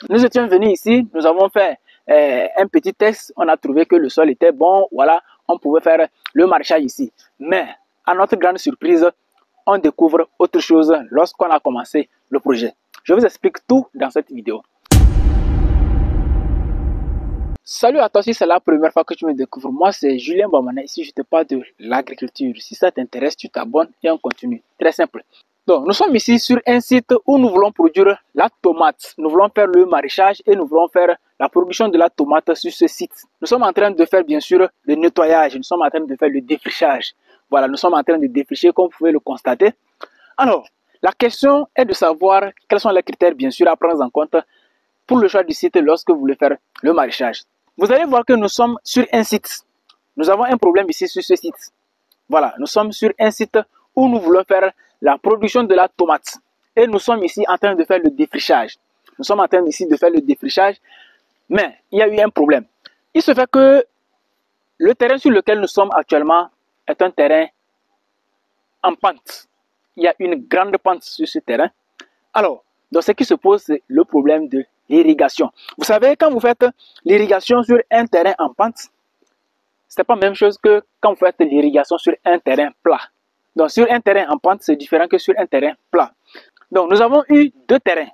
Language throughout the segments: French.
Nous étions venus ici, nous avons fait un petit test, on a trouvé que le sol était bon, voilà, on pouvait faire le maraîchage ici. Mais à notre grande surprise, on découvre autre chose lorsqu'on a commencé le projet. Je vous explique tout dans cette vidéo. Salut à toi, si c'est la première fois que tu me découvres, moi c'est Julien Bamana, ici je te parle de l'agriculture. Si ça t'intéresse, tu t'abonnes et on continue. Très simple. Donc nous sommes ici sur un site où nous voulons produire la tomate. Nous voulons faire le maraîchage et nous voulons faire la production de la tomate sur ce site. Nous sommes en train de faire bien sûr le nettoyage, nous sommes en train de faire le défrichage. Voilà, nous sommes en train de défricher comme vous pouvez le constater. Alors, la question est de savoir quels sont les critères bien sûr à prendre en compte pour le choix du site lorsque vous voulez faire le maraîchage. Vous allez voir que nous sommes sur un site. Nous avons un problème ici sur ce site. Voilà, nous sommes sur un site où nous voulons faire la production de la tomate. Et nous sommes ici en train de faire le défrichage. Nous sommes en train ici de faire le défrichage. Mais il y a eu un problème. Il se fait que le terrain sur lequel nous sommes actuellement est un terrain en pente. Il y a une grande pente sur ce terrain. Alors, donc ce qui se pose, c'est le problème de l'irrigation. Vous savez, quand vous faites l'irrigation sur un terrain en pente, ce n'est pas la même chose que quand vous faites l'irrigation sur un terrain plat. Donc sur un terrain en pente, c'est différent que sur un terrain plat. Donc nous avons eu deux terrains.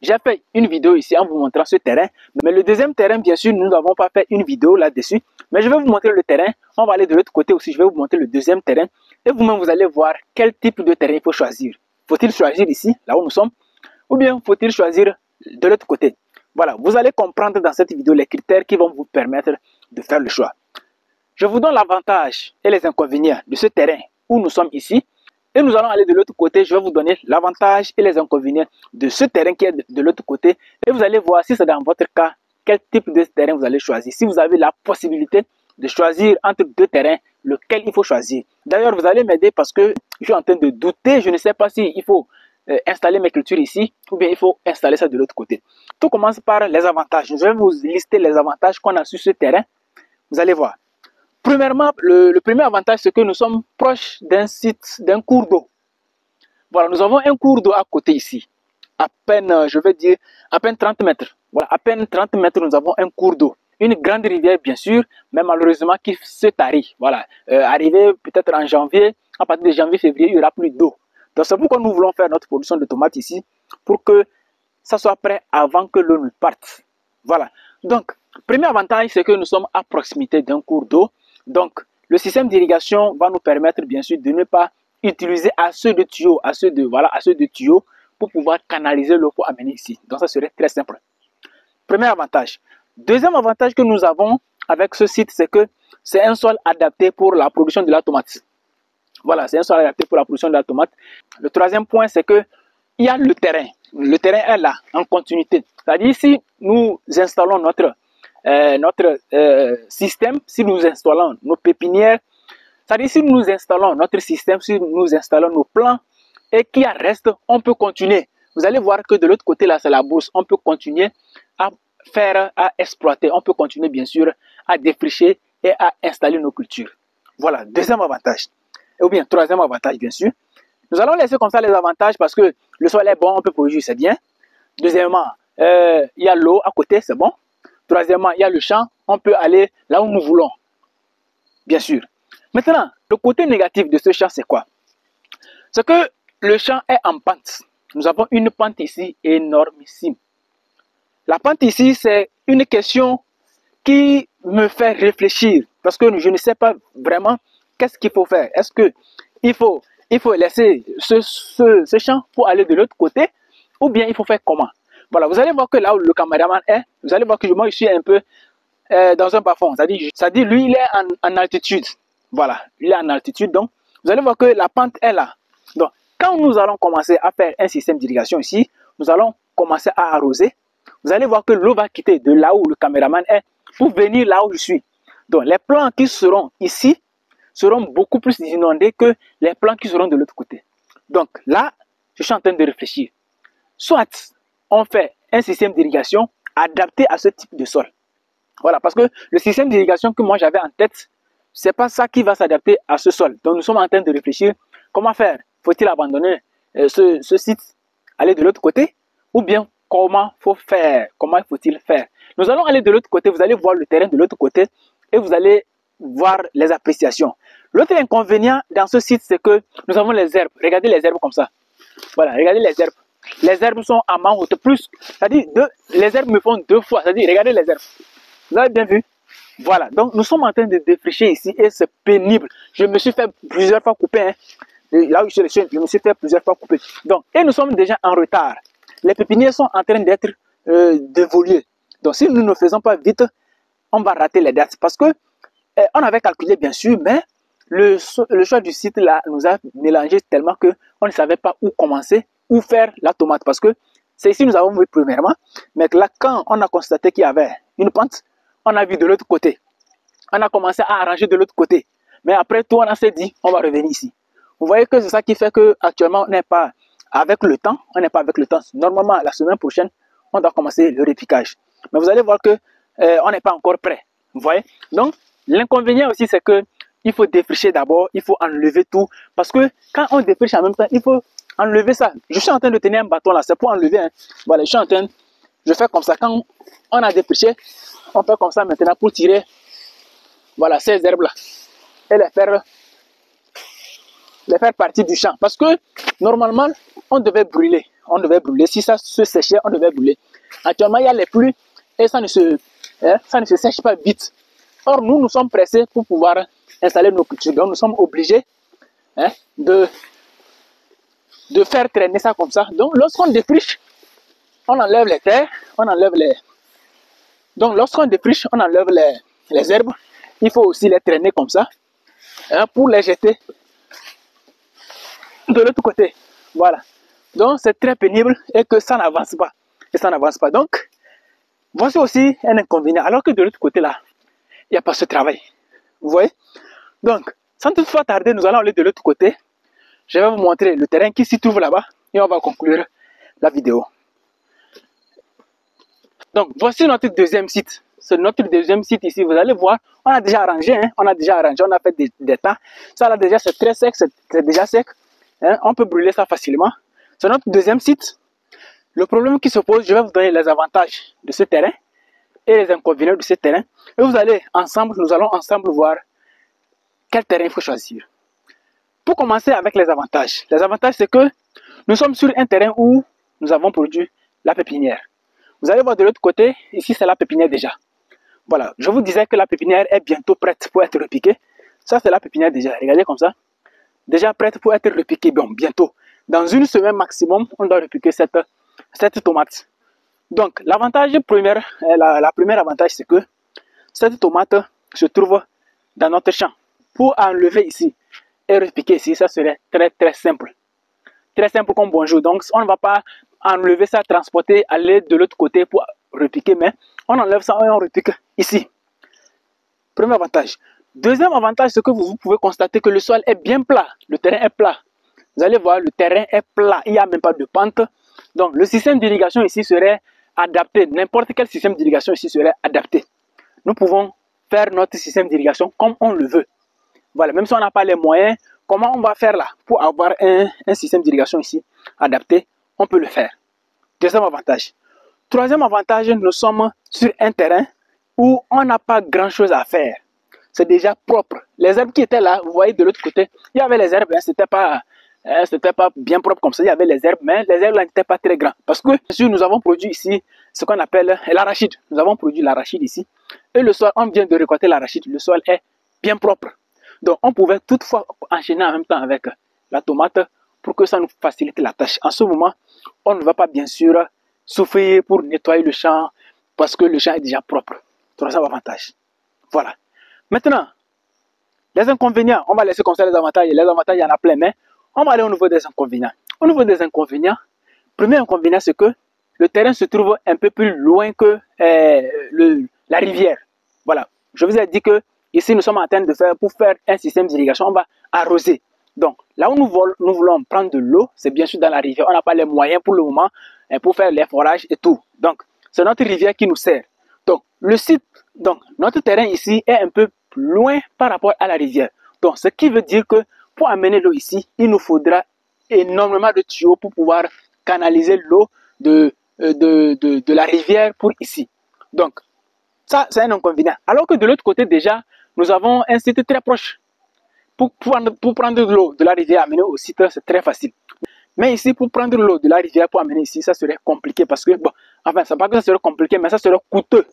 J'ai fait une vidéo ici en vous montrant ce terrain. Mais le deuxième terrain, bien sûr, nous n'avons pas fait une vidéo là-dessus. Mais je vais vous montrer le terrain. On va aller de l'autre côté aussi. Je vais vous montrer le deuxième terrain. Et vous-même, vous allez voir quel type de terrain il faut choisir. Faut-il choisir ici, là où nous sommes? Ou bien faut-il choisir de l'autre côté? Voilà, vous allez comprendre dans cette vidéo les critères qui vont vous permettre de faire le choix. Je vous donne l'avantage et les inconvénients de ce terrain où nous sommes ici. Et nous allons aller de l'autre côté. Je vais vous donner l'avantage et les inconvénients de ce terrain qui est de l'autre côté. Et vous allez voir si c'est dans votre cas, quel type de terrain vous allez choisir. Si vous avez la possibilité de choisir entre deux terrains, lequel il faut choisir. D'ailleurs, vous allez m'aider parce que je suis en train de douter. Je ne sais pas si il faut installer mes cultures ici ou bien il faut installer ça de l'autre côté. Tout commence par les avantages. Je vais vous lister les avantages qu'on a sur ce terrain. Vous allez voir. Premièrement, le premier avantage, c'est que nous sommes proches d'un site, d'un cours d'eau. Voilà, nous avons un cours d'eau à côté ici. À peine, je vais dire, à peine 30 mètres. Voilà, à peine 30 mètres, nous avons un cours d'eau. Une grande rivière, bien sûr, mais malheureusement qui se tarit. Voilà, arrivé peut-être en janvier, à partir de janvier, février, il n'y aura plus d'eau. Donc c'est pourquoi nous voulons faire notre production de tomates ici, pour que ça soit prêt avant que l'eau ne parte. Voilà, donc, premier avantage, c'est que nous sommes à proximité d'un cours d'eau. Donc, le système d'irrigation va nous permettre, bien sûr, de ne pas utiliser assez de tuyaux, assez de tuyaux pour pouvoir canaliser l'eau pour amener ici. Donc, ça serait très simple. Premier avantage. Deuxième avantage que nous avons avec ce site, c'est que c'est un sol adapté pour la production de la tomate. Voilà, c'est un sol adapté pour la production de la tomate. Le troisième point, c'est que il y a le terrain. Le terrain est là, en continuité. C'est-à-dire, si nous installons notre système, si nous installons nos pépinières, c'est-à-dire si nous installons notre système, si nous installons nos plants et qu'il reste, on peut continuer. Vous allez voir que de l'autre côté, là, c'est la bourse. On peut continuer à faire, à exploiter. On peut continuer, bien sûr, à défricher et à installer nos cultures. Voilà, deuxième avantage. Ou bien, troisième avantage, bien sûr. Nous allons laisser comme ça les avantages parce que le sol est bon, on peut produire, c'est bien. Deuxièmement, il y a l'eau à côté, c'est bon. Troisièmement, il y a le champ, on peut aller là où nous voulons, bien sûr. Maintenant, le côté négatif de ce champ, c'est quoi? C'est que le champ est en pente. Nous avons une pente ici énormissime. La pente ici, c'est une question qui me fait réfléchir parce que je ne sais pas vraiment qu'est-ce qu'il faut faire. Est-ce qu'il faut laisser ce champ pour aller de l'autre côté ou bien il faut faire comment? Voilà, vous allez voir que là où le caméraman est, vous allez voir que moi je suis un peu dans un bas-fond. C'est-à-dire lui il est en altitude. Voilà, il est en altitude donc vous allez voir que la pente est là. Donc quand nous allons commencer à faire un système d'irrigation ici, nous allons commencer à arroser. Vous allez voir que l'eau va quitter de là où le caméraman est pour venir là où je suis. Donc les plants qui seront ici seront beaucoup plus inondés que les plants qui seront de l'autre côté. Donc là, je suis en train de réfléchir. Soit on fait un système d'irrigation adapté à ce type de sol. Voilà, parce que le système d'irrigation que moi j'avais en tête, c'est pas ça qui va s'adapter à ce sol. Donc nous sommes en train de réfléchir comment faire. Faut-il abandonner ce site, aller de l'autre côté, ou bien comment faut faire, comment faut-il faire. Nous allons aller de l'autre côté, vous allez voir le terrain de l'autre côté et vous allez voir les appréciations. L'autre inconvénient dans ce site, c'est que nous avons les herbes. Regardez les herbes comme ça. Voilà, regardez les herbes. Les herbes sont à main haute. Plus, c'est-à-dire, les herbes me font 2 fois. C'est-à-dire, regardez les herbes. Vous avez bien vu? Voilà, donc nous sommes en train de défricher ici et c'est pénible. Je me suis fait plusieurs fois couper. Hein. Là où je me suis fait plusieurs fois couper. Donc, et nous sommes déjà en retard. Les pépinières sont en train d'être dévoluées. Donc, si nous ne faisons pas vite, on va rater les dates. Parce que on avait calculé bien sûr, mais le choix du site là nous a mélangé tellement que on ne savait pas où commencer, où faire la tomate. Parce que c'est ici nous avons vu premièrement, mais là quand on a constaté qu'il y avait une pente, on a vu de l'autre côté. On a commencé à arranger de l'autre côté. Mais après tout, on s'est dit, on va revenir ici. Vous voyez que c'est ça qui fait que actuellement on n'est pas avec le temps. On n'est pas avec le temps. Normalement, la semaine prochaine, on doit commencer le repiquage. Mais vous allez voir que on n'est pas encore prêt. Vous voyez? Donc, l'inconvénient aussi, c'est que il faut défricher d'abord. Il faut enlever tout. Parce que quand on défriche en même temps, il faut enlever ça. Je suis en train de tenir un bâton là. C'est pour enlever. Hein. Voilà, je suis en train. Je fais comme ça. Quand on a défriché, on fait comme ça maintenant pour tirer. Voilà, ces herbes là. Et les faire partie du champ. Parce que normalement, on devait brûler. On devait brûler. Si ça se séchait, on devait brûler. Actuellement, il y a les pluies et ça ne se sèche pas vite. Or, nous sommes pressés pour pouvoir installer nos cultures. Donc, nous sommes obligés de faire traîner ça comme ça. Donc, lorsqu'on défriche, on enlève les terres, on enlève les... Donc, lorsqu'on défriche, on enlève les herbes. Il faut aussi les traîner comme ça pour les jeter de l'autre côté. Voilà. Donc, c'est très pénible et que ça n'avance pas. Et ça n'avance pas. Donc, voici aussi un inconvénient. Alors que de l'autre côté, là, il n'y a pas ce travail. Vous voyez? Donc, sans toutefois tarder, nous allons aller de l'autre côté. Je vais vous montrer le terrain qui s'y trouve là-bas et on va conclure la vidéo. Donc, voici notre deuxième site. C'est notre deuxième site ici. Vous allez voir, on a déjà arrangé. Hein? On a déjà arrangé, on a fait des tas. Ça là déjà, c'est très sec, c'est déjà sec. Hein? On peut brûler ça facilement. C'est notre deuxième site. Le problème qui se pose, je vais vous donner les avantages de ce terrain et les inconvénients de ce terrain. Et vous allez ensemble, nous allons ensemble voir quel terrain il faut choisir. Pour commencer avec les avantages. Les avantages, c'est que nous sommes sur un terrain où nous avons produit la pépinière. Vous allez voir de l'autre côté, ici c'est la pépinière déjà. Voilà, je vous disais que la pépinière est bientôt prête pour être repiquée. Ça c'est la pépinière déjà, regardez comme ça. Déjà prête pour être repiquée, bon, bientôt. Dans une semaine maximum, on doit repiquer cette tomate. Donc, l'avantage premier, la première avantage, c'est que cette tomate se trouve dans notre champ. Pour enlever ici et repiquer ici, ça serait très très simple. Très simple comme bonjour. Donc, on ne va pas enlever ça, transporter, aller de l'autre côté pour repiquer, mais on enlève ça et on repique ici. Premier avantage. Deuxième avantage, c'est que vous pouvez constater que le sol est bien plat. Le terrain est plat. Vous allez voir, le terrain est plat. Il n'y a même pas de pente. Donc, le système d'irrigation ici serait adapté. N'importe quel système d'irrigation ici serait adapté. Nous pouvons faire notre système d'irrigation comme on le veut. Voilà, même si on n'a pas les moyens, comment on va faire là pour avoir un système d'irrigation ici adapté? On peut le faire. Deuxième avantage. Troisième avantage, nous sommes sur un terrain où on n'a pas grand chose à faire. C'est déjà propre. Les herbes qui étaient là, vous voyez de l'autre côté, il y avait les herbes, c'était pas bien propre comme ça. Il y avait les herbes, mais les herbes là n'étaient pas très grands. Parce que nous avons produit ici ce qu'on appelle l'arachide. Nous avons produit l'arachide ici. Et le sol, on vient de récolter l'arachide. Le sol est bien propre. Donc, on pouvait toutefois enchaîner en même temps avec la tomate pour que ça nous facilite la tâche. En ce moment, on ne va pas bien sûr souffrir pour nettoyer le champ parce que le champ est déjà propre. Troisième avantage. Voilà. Maintenant, les inconvénients, on va laisser comme ça les avantages. Les avantages, il y en a plein, mais on va aller au niveau des inconvénients. Au niveau des inconvénients, premier inconvénient, c'est que le terrain se trouve un peu plus loin que la rivière. Voilà. Je vous ai dit que ici, nous sommes en train de faire, pour faire un système d'irrigation, on va arroser. Donc, là où nous voulons prendre de l'eau, c'est bien sûr dans la rivière. On n'a pas les moyens pour le moment pour faire les forages et tout. Donc, c'est notre rivière qui nous sert. Donc, notre terrain ici est un peu loin par rapport à la rivière. Donc, ce qui veut dire que pour amener l'eau ici, il nous faudra énormément de tuyaux pour pouvoir canaliser l'eau de de la rivière pour ici. Donc, ça, c'est un inconvénient. Alors que de l'autre côté, déjà, nous avons un site très proche. Pour prendre de l'eau de la rivière amener au site, c'est très facile. Mais ici, pour prendre l'eau de la rivière pour amener ici, ça serait compliqué parce que, bon, enfin, c'est pas que ça serait compliqué, mais ça serait coûteux.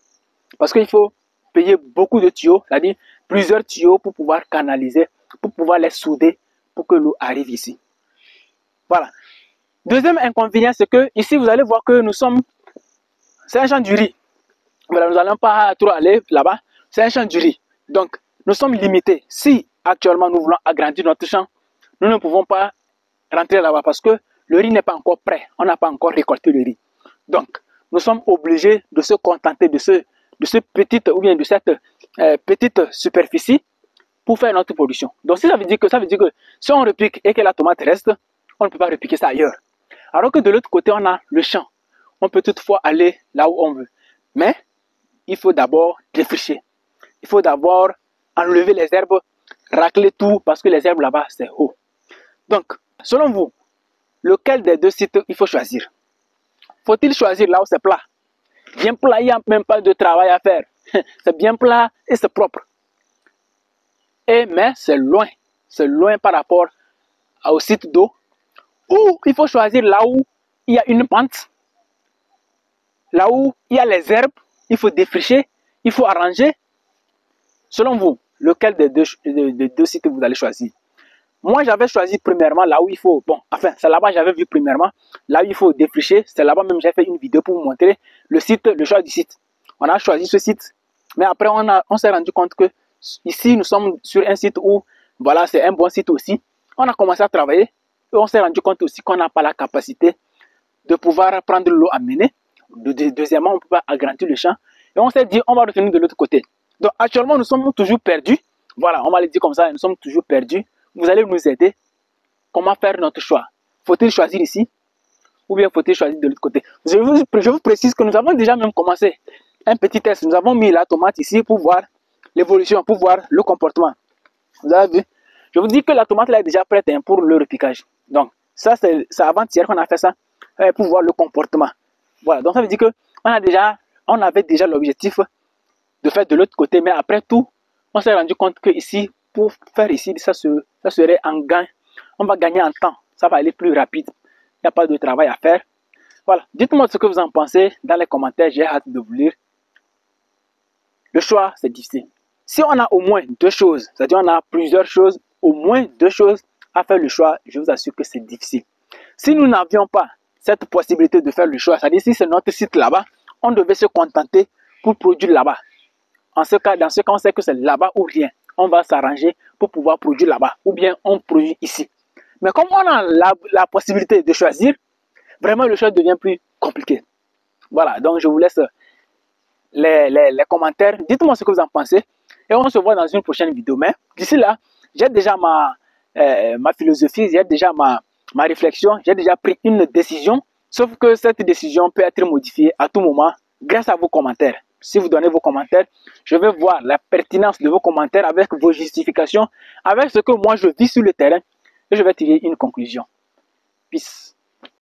Parce qu'il faut payer beaucoup de tuyaux, c'est-à-dire plusieurs tuyaux pour pouvoir canaliser, pour pouvoir les souder, pour que l'eau arrive ici. Voilà. Deuxième inconvénient, c'est que ici, vous allez voir que nous sommes, c'est un champ du riz. Voilà, nous n'allons pas trop aller là-bas, c'est un champ du riz. Donc, nous sommes limités. Si actuellement nous voulons agrandir notre champ, nous ne pouvons pas rentrer là-bas parce que le riz n'est pas encore prêt. On n'a pas encore récolté le riz. Donc, nous sommes obligés de se contenter de ce petit ou bien de cette petite superficie pour faire notre production. Donc, ça veut dire que si on repique et que la tomate reste, on ne peut pas repiquer ça ailleurs. Alors que de l'autre côté, on a le champ. On peut toutefois aller là où on veut. Mais, il faut d'abord défricher. Il faut d'abord enlever les herbes, racler tout parce que les herbes là-bas, c'est haut. Donc, selon vous, lequel des deux sites il faut choisir? Faut-il choisir là où c'est plat? Bien plat, il n'y a même pas de travail à faire. C'est bien plat et c'est propre. Mais c'est loin par rapport au site d'eau. Ou il faut choisir là où il y a une pente, là où il y a les herbes, il faut défricher, il faut arranger. Selon vous, lequel des deux sites vous allez choisir? Moi, j'avais choisi premièrement là où il faut, bon, enfin, c'est là-bas j'avais vu premièrement, là où il faut défricher, c'est là-bas même j'ai fait une vidéo pour vous montrer le site, le choix du site. On a choisi ce site, mais après on s'est rendu compte que ici nous sommes sur un site où, voilà, c'est un bon site aussi. On a commencé à travailler et on s'est rendu compte aussi qu'on n'a pas la capacité de pouvoir prendre l'eau à mener. Deuxièmement, on ne peut pas agrandir le champ et on s'est dit on va revenir de l'autre côté. Donc actuellement nous sommes toujours perdus, voilà, on va le dire comme ça, nous sommes toujours perdus. Vous allez nous aider. Comment faire notre choix? Faut-il choisir ici ou bien faut-il choisir de l'autre côté? Je vous précise que nous avons déjà même commencé un petit test. Nous avons mis la tomate ici pour voir l'évolution, pour voir le comportement. Vous avez vu? Je vous dis que la tomate là est déjà prête pour le repiquage. Donc, ça c'est avant-hier qu'on a fait ça pour voir le comportement. Voilà, donc ça veut dire que on avait déjà l'objectif de faire de l'autre côté, mais après tout, on s'est rendu compte que ici, pour faire ici, ça serait en gain. On va gagner en temps. Ça va aller plus rapide. Il n'y a pas de travail à faire. Voilà. Dites-moi ce que vous en pensez dans les commentaires. J'ai hâte de vous lire. Le choix, c'est difficile. Si on a au moins deux choses, c'est-à-dire on a plusieurs choses, au moins deux choses à faire le choix, je vous assure que c'est difficile. Si nous n'avions pas cette possibilité de faire le choix, c'est-à-dire si c'est notre site là-bas, on devait se contenter pour produire là-bas. Dans ce cas, on sait que c'est là-bas ou rien. On va s'arranger pour pouvoir produire là-bas. Ou bien on produit ici. Mais comme on a la possibilité de choisir, vraiment le choix devient plus compliqué. Voilà, donc je vous laisse les commentaires. Dites-moi ce que vous en pensez. Et on se voit dans une prochaine vidéo. Mais d'ici là, j'ai déjà ma philosophie, j'ai déjà ma réflexion, j'ai déjà pris une décision. Sauf que cette décision peut être modifiée à tout moment grâce à vos commentaires. Si vous donnez vos commentaires, je vais voir la pertinence de vos commentaires avec vos justifications, avec ce que moi je vis sur le terrain et je vais tirer une conclusion. Peace.